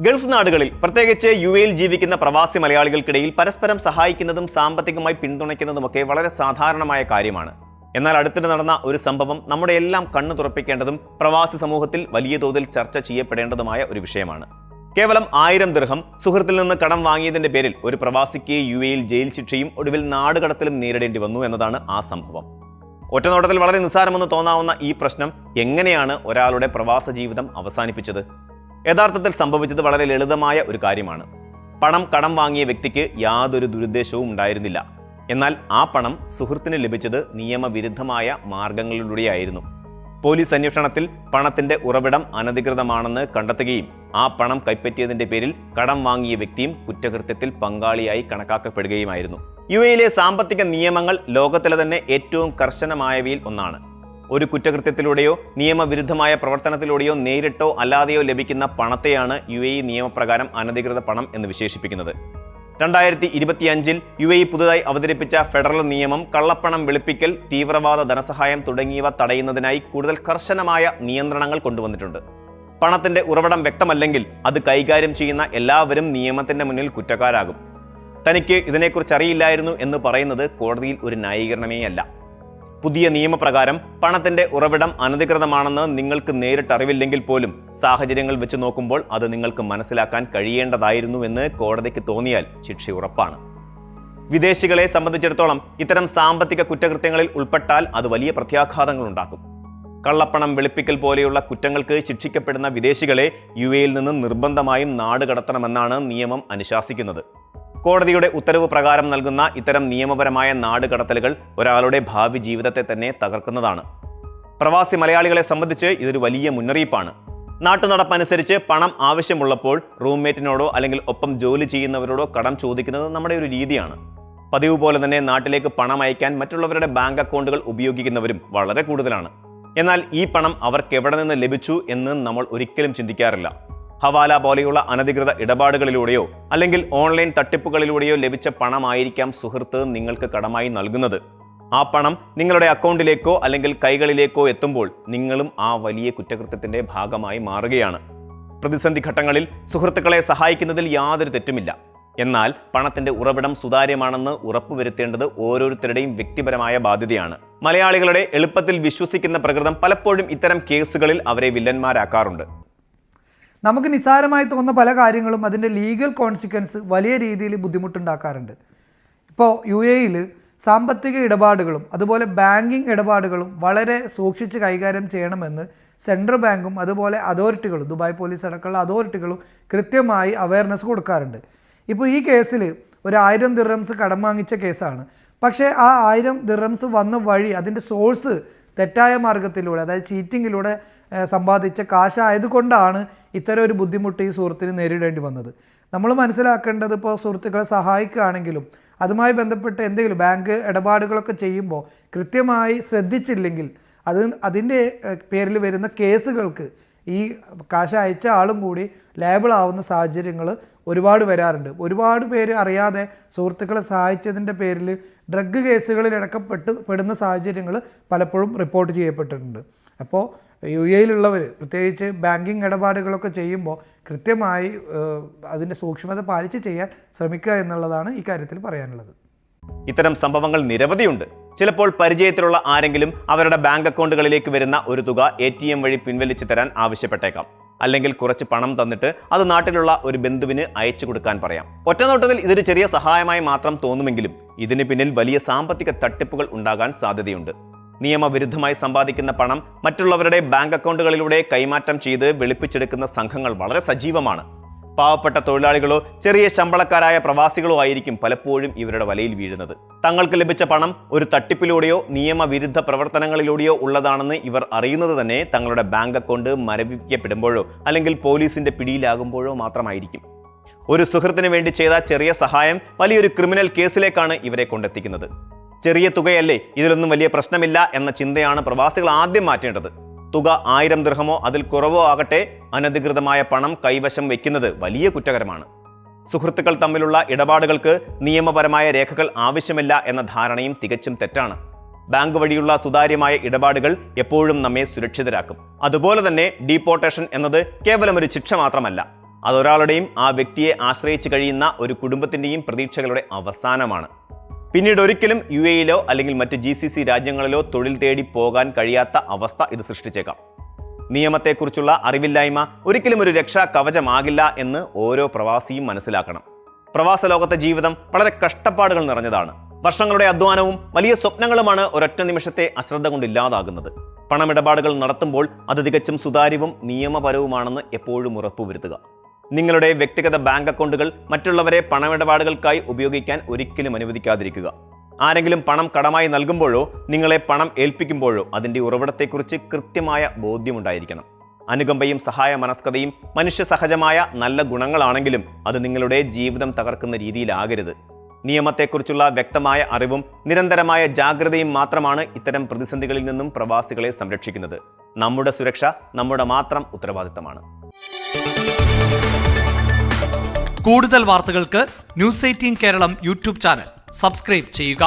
Gulf നാടുകളിൽ പ്രത്യേകിച്ച് യുഎയിൽ ജീവിക്കുന്ന പ്രവാസി മലയാളികൾക്കിടയിൽ പരസ്പരം സഹായിക്കുന്നതും സാമ്പത്തികമായി പിന്തുണയ്ക്കുന്നതുമൊക്കെ വളരെ സാധാരണമായ കാര്യമാണ്. എന്നാൽ അടുത്തിടെ നടന്ന ഒരു സംഭവം നമ്മുടെ എല്ലാം കണ്ണു തുറപ്പിക്കേണ്ടതും പ്രവാസി സമൂഹത്തിൽ വലിയ തോതിൽ ചർച്ച ചെയ്യപ്പെടേണ്ടതുമായ ഒരു വിഷയമാണ്. കേവലം 1000 ദിർഹം സുഹൃത്തിൽ നിന്ന് കടം വാങ്ങിയതിന്റെ പേരിൽ ഒരു പ്രവാസിക്ക് യുഎയിൽ ജയിൽ ശിക്ഷയും ഒടുവിൽ നാടുകടത്തലും നേരിടേണ്ടി വന്നു എന്നതാണ് ആ സംഭവം. ഒറ്റനോട്ടത്തിൽ വളരെ നിസ്സാരമെന്ന് തോന്നാവുന്ന ഈ പ്രശ്നം എങ്ങനെയാണ് ഒരാളുടെ പ്രവാസ ജീവിതം അവസാനിപ്പിച്ചത്? യഥാർത്ഥത്തിൽ സംഭവിച്ചത് വളരെ ലളിതമായ ഒരു കാര്യമാണ്. പണം കടം വാങ്ങിയ വ്യക്തിക്ക് യാതൊരു ദുരുദ്ദേശവും ഉണ്ടായിരുന്നില്ല. എന്നാൽ ആ പണം സുഹൃത്തിന് ലഭിച്ചത് നിയമവിരുദ്ധമായ മാർഗങ്ങളിലൂടെയായിരുന്നു. പോലീസ് അന്വേഷണത്തിൽ പണത്തിന്റെ ഉറവിടം അനധികൃതമാണെന്ന് കണ്ടെത്തുകയും ആ പണം കൈപ്പറ്റിയതിന്റെ പേരിൽ കടം വാങ്ങിയ വ്യക്തിയും കുറ്റകൃത്യത്തിൽ പങ്കാളിയായി കണക്കാക്കപ്പെടുകയുമായിരുന്നു. യുഎയിലെ സാമ്പത്തിക നിയമങ്ങൾ ലോകത്തിലെ തന്നെ ഏറ്റവും കർശനമായവയിൽ ഒന്നാണ്. ഒരു കുറ്റകൃത്യത്തിലൂടെയോ നിയമവിരുദ്ധമായ പ്രവർത്തനത്തിലൂടെയോ നേരിട്ടോ അല്ലാതെയോ ലഭിക്കുന്ന പണത്തെയാണ് യുഎഇ നിയമപ്രകാരം അനധികൃത പണം എന്ന് വിശേഷിപ്പിക്കുന്നത്. 2025 യുഎഇ പുതുതായി അവതരിപ്പിച്ച ഫെഡറൽ നിയമം കള്ളപ്പണം വെളുപ്പിക്കൽ, തീവ്രവാദ ധനസഹായം തുടങ്ങിയവ തടയുന്നതിനായി കൂടുതൽ കർശനമായ നിയന്ത്രണങ്ങൾ കൊണ്ടുവന്നിട്ടുണ്ട്. പണത്തിന്റെ ഉറവിടം വ്യക്തമല്ലെങ്കിൽ അത് കൈകാര്യം ചെയ്യുന്ന എല്ലാവരും നിയമത്തിന്റെ മുന്നിൽ കുറ്റക്കാരാകും. തനിക്ക് ഇതിനെക്കുറിച്ച് അറിയില്ലായിരുന്നു എന്ന് പറയുന്നത് കോടതിയിൽ ഒരു ന്യായീകരണമേയല്ല. പുതിയ നിയമപ്രകാരം പണത്തിന്റെ ഉറവിടം അനധികൃതമാണെന്ന് നിങ്ങൾക്ക് നേരിട്ട് അറിവില്ലെങ്കിൽ പോലും സാഹചര്യങ്ങൾ വെച്ച് നോക്കുമ്പോൾ അത് നിങ്ങൾക്ക് മനസ്സിലാക്കാൻ കഴിയേണ്ടതായിരുന്നുവെന്ന് കോടതിക്ക് തോന്നിയാൽ ശിക്ഷ ഉറപ്പാണ്. വിദേശികളെ സംബന്ധിച്ചിടത്തോളം ഇത്തരം സാമ്പത്തിക കുറ്റകൃത്യങ്ങളിൽ ഉൾപ്പെട്ടാൽ അത് വലിയ പ്രത്യാഘാതങ്ങൾ ഉണ്ടാക്കും. കള്ളപ്പണം വെളുപ്പിക്കൽ പോലെയുള്ള കുറ്റങ്ങൾക്ക് ശിക്ഷിക്കപ്പെടുന്ന വിദേശികളെ യുഎഇയിൽ നിന്ന് നിർബന്ധമായും നാടുകടത്തണമെന്നാണ് നിയമം അനുശാസിക്കുന്നത്. കോടതിയുടെ ഉത്തരവ് പ്രകാരം നൽകുന്ന ഇത്തരം നിയമപരമായ നാടുകടത്തലുകൾ ഒരാളുടെ ഭാവി ജീവിതത്തെ തന്നെ തകർക്കുന്നതാണ്. പ്രവാസി മലയാളികളെ സംബന്ധിച്ച് ഇതൊരു വലിയ മുന്നറിയിപ്പാണ്. നാട്ടുനടപ്പനുസരിച്ച് പണം ആവശ്യമുള്ളപ്പോൾ റൂംമേറ്റിനോടോ അല്ലെങ്കിൽ ഒപ്പം ജോലി ചെയ്യുന്നവരോടോ കടം ചോദിക്കുന്നത് നമ്മുടെ ഒരു രീതിയാണ്. പതിവ് പോലെ തന്നെ നാട്ടിലേക്ക് പണം അയക്കാൻ മറ്റുള്ളവരുടെ ബാങ്ക് അക്കൗണ്ടുകൾ ഉപയോഗിക്കുന്നവരും വളരെ കൂടുതലാണ്. എന്നാൽ ഈ പണം അവർക്ക് എവിടെ നിന്ന് ലഭിച്ചു എന്ന് നമ്മൾ ഒരിക്കലും ചിന്തിക്കാറില്ല. ഹവാല പോലെയുള്ള അനധികൃത ഇടപാടുകളിലൂടെയോ അല്ലെങ്കിൽ ഓൺലൈൻ തട്ടിപ്പുകളിലൂടെയോ ലഭിച്ച പണമായിരിക്കാം സുഹൃത്ത് നിങ്ങൾക്ക് കടമായി നൽകുന്നത്. ആ പണം നിങ്ങളുടെ അക്കൗണ്ടിലേക്കോ അല്ലെങ്കിൽ കൈകളിലേക്കോ എത്തുമ്പോൾ നിങ്ങളും ആ വലിയ കുറ്റകൃത്യത്തിന്റെ ഭാഗമായി മാറുകയാണ്. പ്രതിസന്ധി ഘട്ടങ്ങളിൽ സുഹൃത്തുക്കളെ സഹായിക്കുന്നതിൽ യാതൊരു തെറ്റുമില്ല. എന്നാൽ പണത്തിന്റെ ഉറവിടം സുതാര്യമാണെന്ന് ഉറപ്പുവരുത്തേണ്ടത് ഓരോരുത്തരുടെയും വ്യക്തിപരമായ ബാധ്യതയാണ്. മലയാളികളുടെ എളുപ്പത്തിൽ വിശ്വസിക്കുന്ന പ്രകൃതം പലപ്പോഴും ഇത്തരം കേസുകളിൽ അവരെ വില്ലന്മാരാക്കാറുണ്ട്. നമുക്ക് നിസ്സാരമായി തോന്നുന്ന പല കാര്യങ്ങളും അതിൻ്റെ ലീഗൽ കോൺസിക്വൻസ് വലിയ രീതിയിൽ ബുദ്ധിമുട്ടുണ്ടാക്കാറുണ്ട്. ഇപ്പോൾ യുഎഇയിൽ സാമ്പത്തിക ഇടപാടുകളും അതുപോലെ ബാങ്കിങ് ഇടപാടുകളും വളരെ സൂക്ഷിച്ച് കൈകാര്യം ചെയ്യണമെന്ന് സെൻട്രൽ ബാങ്കും അതുപോലെ അതോറിറ്റികളും ദുബായ് പോലീസ് അടക്കമുള്ള അതോറിറ്റികളും കൃത്യമായി അവയർനെസ് കൊടുക്കാറുണ്ട്. ഇപ്പോൾ ഈ കേസിൽ ഒരു 1000 ദിർഹംസ് കടം വാങ്ങിച്ച കേസാണ്. പക്ഷേ ആ 1000 ദിർഹംസ് വന്ന വഴി അതിൻ്റെ സോഴ്സ് തെറ്റായ മാർഗത്തിലൂടെ, അതായത് ചീറ്റിങ്ങിലൂടെ സമ്പാദിച്ച കാശായതുകൊണ്ടാണ് ഇത്തരം ഒരു ബുദ്ധിമുട്ട് ഈ സുഹൃത്തിന് നേരിടേണ്ടി വന്നത്. നമ്മൾ മനസ്സിലാക്കേണ്ടത്, ഇപ്പോൾ സുഹൃത്തുക്കളെ സഹായിക്കുകയാണെങ്കിലും അതുമായി ബന്ധപ്പെട്ട് എന്തെങ്കിലും ബാങ്ക് ഇടപാടുകളൊക്കെ ചെയ്യുമ്പോൾ കൃത്യമായി ശ്രദ്ധിച്ചില്ലെങ്കിൽ അതിൻ്റെ പേരിൽ വരുന്ന കേസുകൾക്ക് ഈ കാശ് അയച്ച ആളും കൂടി ലേബിൾ ആവുന്ന സാഹചര്യങ്ങൾ ഒരുപാട് വരാറുണ്ട്. ഒരുപാട് പേര് അറിയാതെ സുഹൃത്തുക്കളെ സഹായിച്ചതിൻ്റെ പേരിൽ ഡ്രഗ് കേസുകളിലടക്കം പെടുന്ന സാഹചര്യങ്ങൾ പലപ്പോഴും റിപ്പോർട്ട് ചെയ്യപ്പെട്ടിട്ടുണ്ട്. അപ്പോൾ യുഎഇയിലുള്ളവർ പ്രത്യേകിച്ച് ബാങ്കിങ് ഇടപാടുകളൊക്കെ ചെയ്യുമ്പോൾ കൃത്യമായി അതിൻ്റെ സൂക്ഷ്മത പാലിച്ച് ചെയ്യാൻ ശ്രമിക്കുക എന്നുള്ളതാണ് ഈ കാര്യത്തിൽ പറയാനുള്ളത്. ഇത്തരം സംഭവങ്ങൾ നിരവധിയുണ്ട്. ചിലപ്പോൾ പരിചയത്തിലുള്ള ആരെങ്കിലും അവരുടെ ബാങ്ക് അക്കൗണ്ടുകളിലേക്ക് വരുന്ന ഒരു തുക ATM വഴി പിൻവലിച്ചു തരാൻ ആവശ്യപ്പെട്ടേക്കാം. അല്ലെങ്കിൽ കുറച്ച് പണം തന്നിട്ട് അത് നാട്ടിലുള്ള ഒരു ബന്ധുവിന് അയച്ചു കൊടുക്കാൻ പറയാം. ഒറ്റനോട്ടത്തിൽ ഇതൊരു ചെറിയ സഹായമായി മാത്രം തോന്നുമെങ്കിലും ഇതിന് പിന്നിൽ വലിയ സാമ്പത്തിക തട്ടിപ്പുകൾ ഉണ്ടാകാൻ സാധ്യതയുണ്ട്. നിയമവിരുദ്ധമായി സമ്പാദിക്കുന്ന പണം മറ്റുള്ളവരുടെ ബാങ്ക് അക്കൗണ്ടുകളിലൂടെ കൈമാറ്റം ചെയ്ത് വെളുപ്പിച്ചെടുക്കുന്ന സംഘങ്ങൾ വളരെ സജീവമാണ്. പാവപ്പെട്ട തൊഴിലാളികളോ ചെറിയ ശമ്പളക്കാരായ പ്രവാസികളോ ആയിരിക്കും പലപ്പോഴും ഇവരുടെ വലയിൽ വീഴുന്നത്. തങ്ങൾക്ക് ലഭിച്ച പണം ഒരു തട്ടിപ്പിലൂടെയോ നിയമവിരുദ്ധ പ്രവർത്തനങ്ങളിലൂടെയോ ഉള്ളതാണെന്ന് ഇവർ അറിയുന്നത് തന്നെ തങ്ങളുടെ ബാങ്ക് അക്കൗണ്ട് മരവിപ്പിക്കപ്പെടുമ്പോഴോ അല്ലെങ്കിൽ പോലീസിന്റെ പിടിയിലാകുമ്പോഴോ മാത്രമായിരിക്കും. ഒരു സുഹൃത്തിന് വേണ്ടി ചെയ്ത ചെറിയ സഹായം വലിയൊരു ക്രിമിനൽ കേസിലേക്കാണ് ഇവരെ കൊണ്ടെത്തിക്കുന്നത്. ചെറിയ തുകയല്ലേ, ഇതിലൊന്നും വലിയ പ്രശ്നമില്ല എന്ന ചിന്തയാണ് പ്രവാസികൾ ആദ്യം മാറ്റേണ്ടത്. തുക 1000 ദിർഹമോ അതിൽ കുറവോ ആകട്ടെ, അനധികൃതമായ പണം കൈവശം വയ്ക്കുന്നത് വലിയ കുറ്റകരമാണ്. സുഹൃത്തുക്കൾ തമ്മിലുള്ള ഇടപാടുകൾക്ക് നിയമപരമായ രേഖകൾ ആവശ്യമില്ല എന്ന ധാരണയും തികച്ചും തെറ്റാണ്. ബാങ്ക് വഴിയുള്ള സുതാര്യമായ ഇടപാടുകൾ എപ്പോഴും നമ്മെ സുരക്ഷിതരാക്കും. അതുപോലെ തന്നെ ഡീപ്പോർട്ടേഷൻ എന്നത് കേവലം ഒരു ശിക്ഷ മാത്രമല്ല, അതൊരാളുടെയും ആ വ്യക്തിയെ ആശ്രയിച്ച് കഴിയുന്ന ഒരു കുടുംബത്തിൻ്റെയും പ്രതീക്ഷകളുടെ അവസാനമാണ്. പിന്നീട് ഒരിക്കലും UAE-യിലോ അല്ലെങ്കിൽ മറ്റ് GCC രാജ്യങ്ങളിലോ തൊഴിൽ തേടി പോകാൻ കഴിയാത്ത അവസ്ഥ ഇത് സൃഷ്ടിച്ചേക്കാം. നിയമത്തെക്കുറിച്ചുള്ള അറിവില്ലായ്മ ഒരിക്കലും ഒരു രക്ഷാ കവചമാകില്ല എന്ന് ഓരോ പ്രവാസിയും മനസ്സിലാക്കണം. പ്രവാസ ലോകത്തെ ജീവിതം വളരെ കഷ്ടപ്പാടുകൾ നിറഞ്ഞതാണ്. വർഷങ്ങളുടെ അധ്വാനവും വലിയ സ്വപ്നങ്ങളുമാണ് ഒരൊറ്റ നിമിഷത്തെ അശ്രദ്ധ കൊണ്ട് ഇല്ലാതാകുന്നത്. പണമിടപാടുകൾ നടത്തുമ്പോൾ അത് തികച്ചും സുതാര്യവും നിയമപരവുമാണെന്ന് എപ്പോഴും ഉറപ്പുവരുത്തുക. നിങ്ങളുടെ വ്യക്തിഗത ബാങ്ക് അക്കൗണ്ടുകൾ മറ്റുള്ളവരെ പണമിടപാടുകൾക്കായി ഉപയോഗിക്കാൻ ഒരിക്കലും അനുവദിക്കാതിരിക്കുക. ആരെങ്കിലും പണം കടമായി നൽകുമ്പോഴോ നിങ്ങളെ പണം ഏൽപ്പിക്കുമ്പോഴോ അതിൻ്റെ ഉറവിടത്തെക്കുറിച്ച് കൃത്യമായ ബോധ്യമുണ്ടായിരിക്കണം. അനുകമ്പയും സഹായ മനസ്കതയും മനുഷ്യ സഹജമായ നല്ല ഗുണങ്ങളാണെങ്കിലും അത് നിങ്ങളുടെ ജീവിതം തകർക്കുന്ന രീതിയിലാകരുത്. നിയമത്തെക്കുറിച്ചുള്ള വ്യക്തമായ അറിവും നിരന്തരമായ ജാഗ്രതയും മാത്രമാണ് ഇത്തരം പ്രതിസന്ധികളിൽ നിന്നും പ്രവാസികളെ സംരക്ഷിക്കുന്നത്. നമ്മുടെ സുരക്ഷ നമ്മുടെ മാത്രം ഉത്തരവാദിത്തമാണ്. കൂടുതൽ വാർത്തകൾക്ക് News 18 Keralam YouTube channel subscribe ചെയ്യുക.